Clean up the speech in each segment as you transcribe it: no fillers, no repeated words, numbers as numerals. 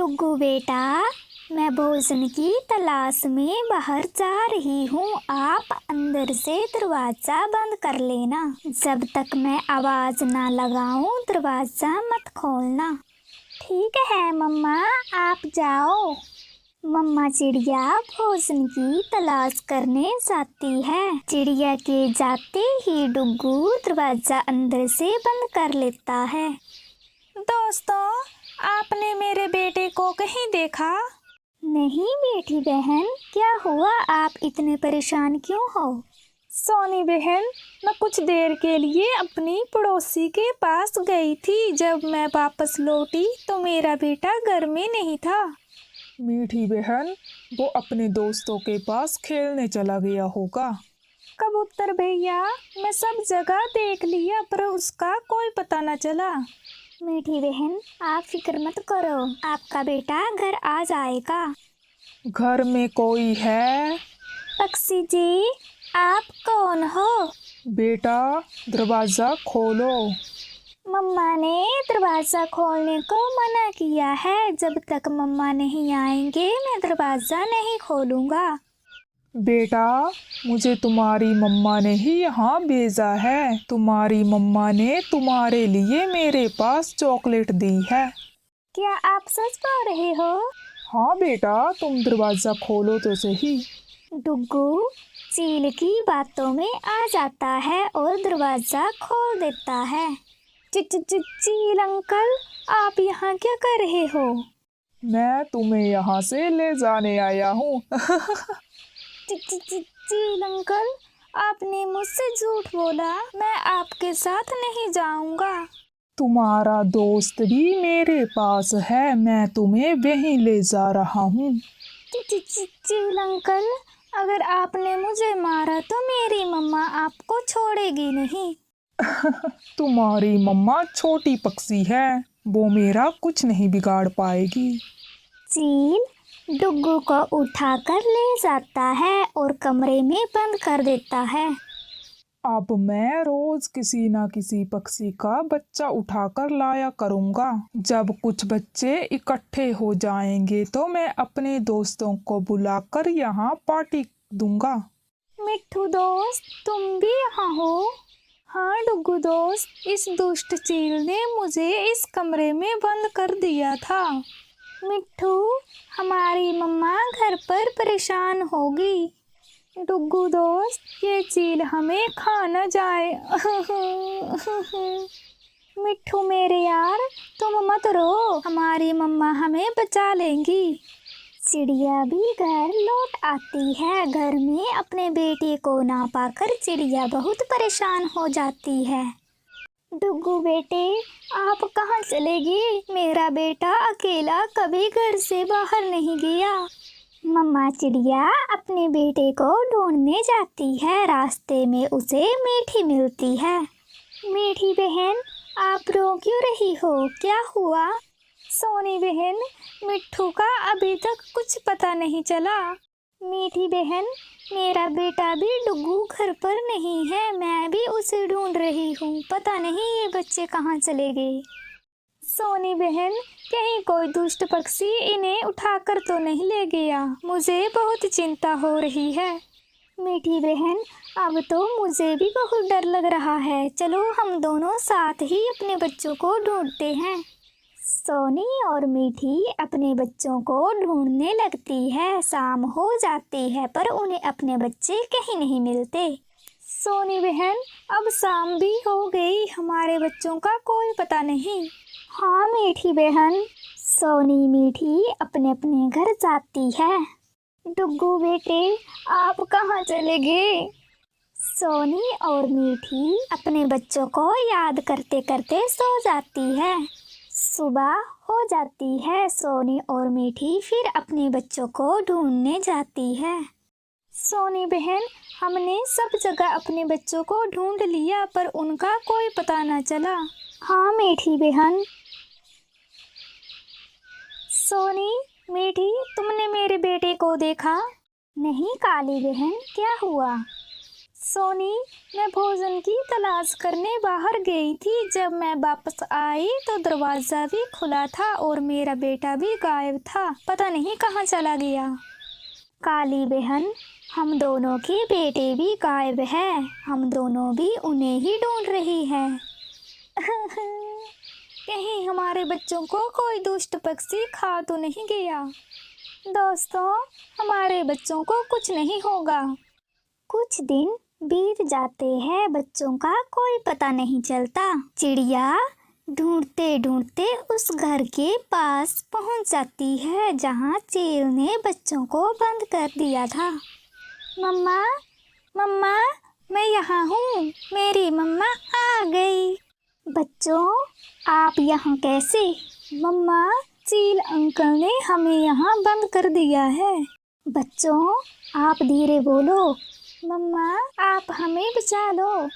डुग्गू बेटा, मैं भोजन की तलाश में बाहर जा रही हूँ। आप अंदर से दरवाजा बंद कर लेना। जब तक मैं आवाज ना लगाऊं दरवाजा मत खोलना। ठीक है मम्मा, आप जाओ। मम्मा चिड़िया भोजन की तलाश करने जाती है। चिड़िया के जाते ही डुग्गू दरवाजा अंदर से बंद कर लेता है। दोस्तों, आपने मेरे बेटे को कहीं देखा? नहीं बेटी बहन, क्या हुआ? आप इतने परेशान क्यों हो? सोनी बहन, मैं कुछ देर के लिए अपनी पड़ोसी के पास गई थी। जब मैं वापस लौटी तो मेरा बेटा घर में नहीं था। मीठी बहन, वो अपने दोस्तों के पास खेलने चला गया होगा। कबूतर भैया, मैं सब जगह देख लिया पर उसका कोई पता न चला। मीठी बहन, आप फिक्र मत करो, आपका बेटा घर आ जाएगा। घर में कोई है? पक्षी जी, आप कौन हो? बेटा, दरवाजा खोलो। मम्मा ने दरवाजा खोलने को मना किया है। जब तक मम्मा नहीं आएंगे मैं दरवाजा नहीं खोलूंगा। बेटा, मुझे तुम्हारी मम्मा ने ही यहाँ भेजा है। तुम्हारी मम्मा ने तुम्हारे लिए मेरे पास चॉकलेट दी है। क्या आप सच बोल रहे हो? हाँ बेटा, तुम दरवाजा खोलो तो सही। डुग्गू चील की बातों में आ जाता है और दरवाजा खोल देता है। चील अंकल, आप यहाँ क्या कर रहे हो? मैं तुम्हें यहाँ से ले जाने आया हूँ। चील अंकल, आपने मुझसे झूठ बोला। मैं आपके साथ नहीं जाऊंगा। तुम्हारा दोस्त भी मेरे पास है, मैं तुम्हें वहीं ले जा रहा हूँ। चील अंकल, अगर आपने मुझे मारा तो मेरी मम्मा आपको छोड़ेगी नहीं। तुम्हारी मम्मा छोटी पक्षी है, वो मेरा कुछ नहीं बिगाड़ पाएगी। चील डुग्गू को उठाकर ले जाता है और कमरे में बंद कर देता है। अब मैं रोज किसी ना किसी पक्षी का बच्चा उठाकर लाया करूँगा। जब कुछ बच्चे इकट्ठे हो जाएंगे तो मैं अपने दोस्तों को बुलाकर यहाँ पार्टी दूंगा। मिट्ठू दोस्त, तुम भी यहाँ हो? हाँ डुग्गू दोस्त, इस दुष्ट चील ने मुझे इस कमरे में बंद कर दिया था। मिट्ठू, हमारी मम्मा घर पर परेशान होगी। डुग्गू दोस्त, ये चील हमें खा न जाए। मिट्ठू मेरे यार, तुम मत रो, हमारी मम्मा हमें बचा लेंगी। चिड़िया भी घर लौट आती है। घर में अपने बेटे को ना पाकर चिड़िया बहुत परेशान हो जाती है। डुग्गू बेटे, आप कहाँ चले गए? मेरा बेटा अकेला कभी घर से बाहर नहीं गया। मम्मा चिड़िया अपने बेटे को ढूंढने जाती है। रास्ते में उसे मीठी मिलती है। मीठी बहन, आप रो क्यों रही हो? क्या हुआ? सोनी बहन, मिट्ठू का अभी तक कुछ पता नहीं चला। मीठी बहन, मेरा बेटा भी डुग्गू घर पर नहीं है। मैं भी उसे ढूंढ रही हूँ। पता नहीं ये बच्चे कहाँ चले गए। सोनी बहन, कहीं कोई दुष्ट पक्षी इन्हें उठाकर तो नहीं ले गया? मुझे बहुत चिंता हो रही है। मीठी बहन, अब तो मुझे भी बहुत डर लग रहा है। चलो हम दोनों साथ ही अपने बच्चों को ढूंढते हैं। सोनी और मीठी अपने बच्चों को ढूंढने लगती है। शाम हो जाती है पर उन्हें अपने बच्चे कहीं नहीं मिलते। सोनी बहन, अब शाम भी हो गई, हमारे बच्चों का कोई पता नहीं। हाँ मीठी बहन। सोनी मीठी अपने अपने घर जाती है। डुग्गू बेटे, आप कहाँ चले गए? सोनी और मीठी अपने बच्चों को याद करते करते सो जाती है। सुबह हो जाती है। सोनी और मीठी फिर अपने बच्चों को ढूंढने जाती है। सोनी बहन, हमने सब जगह अपने बच्चों को ढूंढ लिया पर उनका कोई पता न चला। हाँ मीठी बहन। सोनी, मीठी, तुमने मेरे बेटे को देखा? नहीं काली बहन, क्या हुआ? सोनी, मैं भोजन की तलाश करने बाहर गई थी। जब मैं वापस आई तो दरवाजा भी खुला था और मेरा बेटा भी गायब था। पता नहीं कहाँ चला गया। काली बहन, हम दोनों के बेटे भी गायब हैं। हम दोनों भी उन्हें ही ढूंढ रही हैं। कहीं हमारे बच्चों को कोई दुष्ट पक्षी खा तो नहीं गया। दोस्तों, हमारे बच्चों को कुछ नहीं होगा। कुछ दिन बीत जाते हैं, बच्चों का कोई पता नहीं चलता। चिड़िया ढूंढते ढूंढते उस घर के पास पहुंच जाती है जहां चील ने बच्चों को बंद कर दिया था। मम्मा, मम्मा, मैं यहाँ हूँ। मेरी मम्मा आ गई। बच्चों, आप यहाँ कैसे? मम्मा, चील अंकल ने हमें यहाँ बंद कर दिया है। बच्चों, आप धीरे बोलो। मम्मा, आप हमें बचा लो।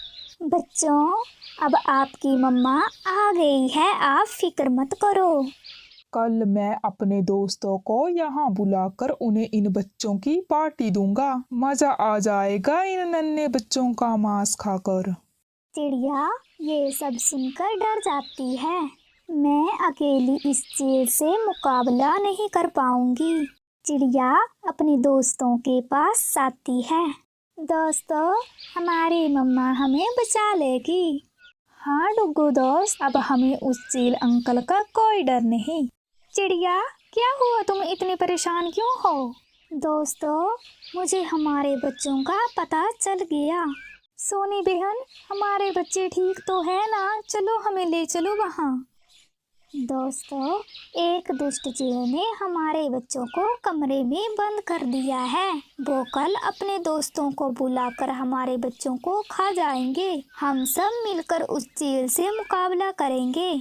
बच्चों, अब आपकी मम्मा आ गई है, आप फिक्र मत करो। कल मैं अपने दोस्तों को यहाँ बुलाकर उन्हें इन बच्चों की पार्टी दूंगा। मजा आ जाएगा इन नन्हे बच्चों का मांस खाकर। चिड़िया ये सब सुनकर डर जाती है। मैं अकेली इस चील से मुकाबला नहीं कर पाऊंगी। चिड़िया अपने दोस्तों के पास आती है। दोस्तों, हमारी मम्मा हमें बचा लेगी। हाँ डुग्गू दोस्त, अब हमें उस चील अंकल का कोई डर नहीं। चिड़िया, क्या हुआ? तुम इतने परेशान क्यों हो? दोस्तों, मुझे हमारे बच्चों का पता चल गया। सोनी बहन, हमारे बच्चे ठीक तो है ना? चलो हमें ले चलो वहाँ। दोस्तों, एक दुष्ट चील ने हमारे बच्चों को कमरे में बंद कर दिया है। वो कल अपने दोस्तों को बुलाकर हमारे बच्चों को खा जाएंगे। हम सब मिलकर उस चील से मुकाबला करेंगे।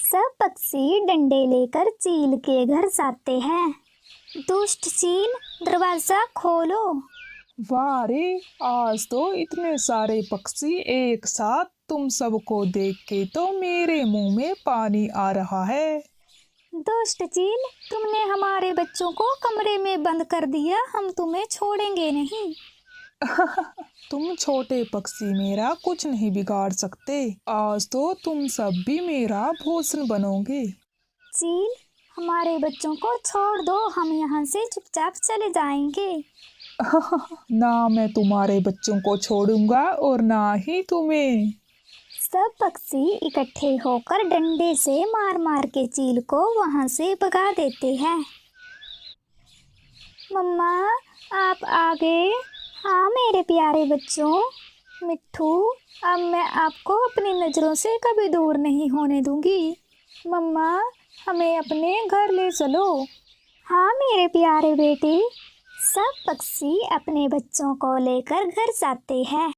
सब पक्षी डंडे लेकर चील के घर जाते हैं। दुष्ट चील, दरवाजा खोलो। वाह रे, आज तो इतने सारे पक्षी एक साथ। तुम सबको देख के तो मेरे मुंह में पानी आ रहा है। दुष्ट चील, तुमने हमारे बच्चों को कमरे में बंद कर दिया। हम तुम्हें छोड़ेंगे नहीं। तुम छोटे पक्षी मेरा कुछ नहीं बिगाड़ सकते। आज तो तुम सब भी मेरा भोजन बनोगे। चील, हमारे बच्चों को छोड़ दो। हम यहाँ से चुपचाप चले जाएंगे। ना मैं तुम्हारे बच्चों को छोड़ूंगा और ना ही तुम्हें। सब पक्षी इकट्ठे होकर डंडे से मार मार के चील को वहां से भगा देते हैं। मम्मा, आप आ गए? हाँ मेरे प्यारे बच्चों। मिट्ठू, अब मैं आपको अपनी नज़रों से कभी दूर नहीं होने दूंगी। मम्मा, हमें अपने घर ले चलो। हाँ मेरे प्यारे बेटे। सब पक्षी अपने बच्चों को लेकर घर जाते हैं।